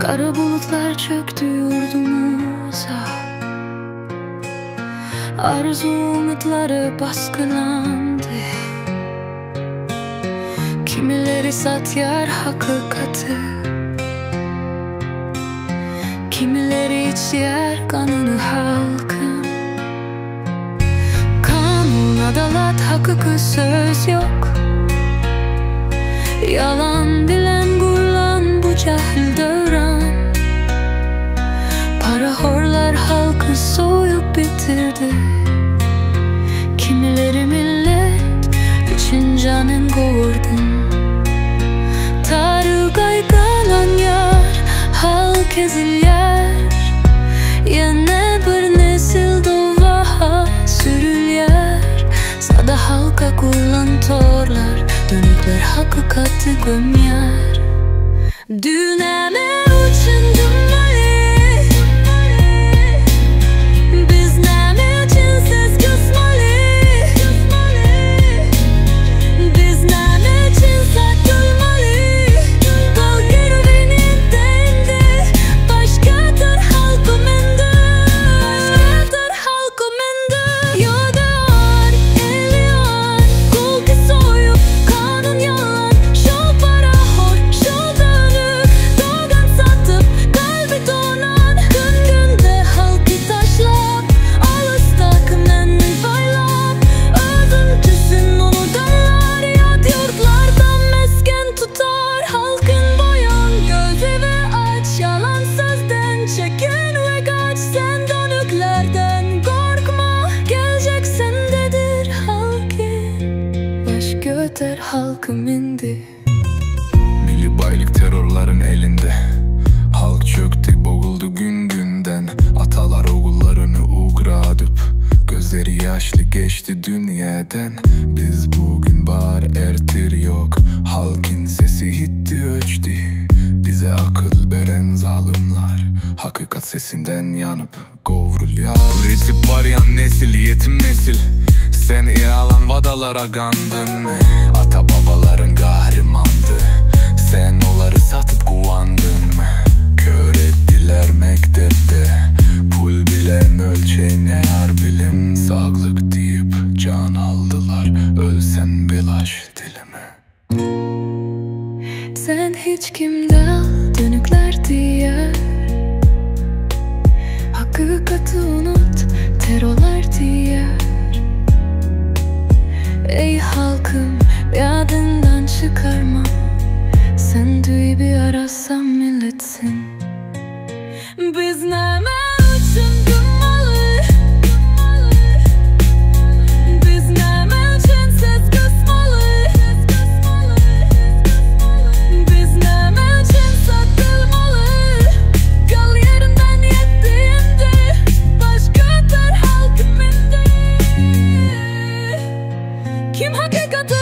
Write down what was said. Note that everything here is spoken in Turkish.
Kara bulutlar çöktü yurdumuza. Arzu umutları baskılandı. Kimileri satyar hakikati, kimileri içer kanını halkın. Kanun, adalet, hakiki söz yok. Yalan bilen gurlan bu cahil devran. Para horlar halkı soyup bitirdi. Kimileri millet için canın kovurdun. Tarık aygalan yar, halk ezilyer. Yine bir nesil dovaha sürülyer. Sada halka kurulan torlar, dönükler hakikati gömyer. Düneme için dönmeli, biz neme için ses kısmalı, biz neme için saklanmalı. Dal gervenin değindi, başkadır halkım indi, başkadır halkım indi. Yodar, eliyor, kul ki soyup kanun yalan. Şol para hor, şol dönük, doğan satıp kalbi donan. Gün günde halkı taşlap, alıstak menni faylap. Özüntüsün onu dallar, yad yurtlardan mesken tutar. Halkın boyan gözü ve aç, yalan sözden çekin ve kaç. Sen dönüklerden korkma, gelecek sendedir halkın. Baş göter halkım indi. Milli baylık terörlerin elinde. Halk çöktü, boğuldu gün günden. Atalar oğullarını uğradıp, gözleri yaşlı geçti dünyadan. Biz bugün bağır ertir yok, halkın sesi hitti ölçtü. Bize akıl veren zalimler, hakikat sesinden yanıp kovruluyor. Üretip arayan nesil, yetim nesil. Sen yalan vadalara gandın. Ata babaların kahramandı, sen onları satıp kuvandın. Kör ettiler mektepte, pul bilen ölçeğine yar bilim. Sağlık deyip can aldılar, ölsen belaş dilime. Sen hiç kimden dönükler diye, hakikati unut, terörler diye. Ey halkım, yadından çıkarma. Sen duy bir arasam milletsin. Biz neme için durmalı, biz neme için ses kısmalı, biz neme için saklanmalı. Kal yerinden yettiğinde, baş göter halkım indi. Kim hakikati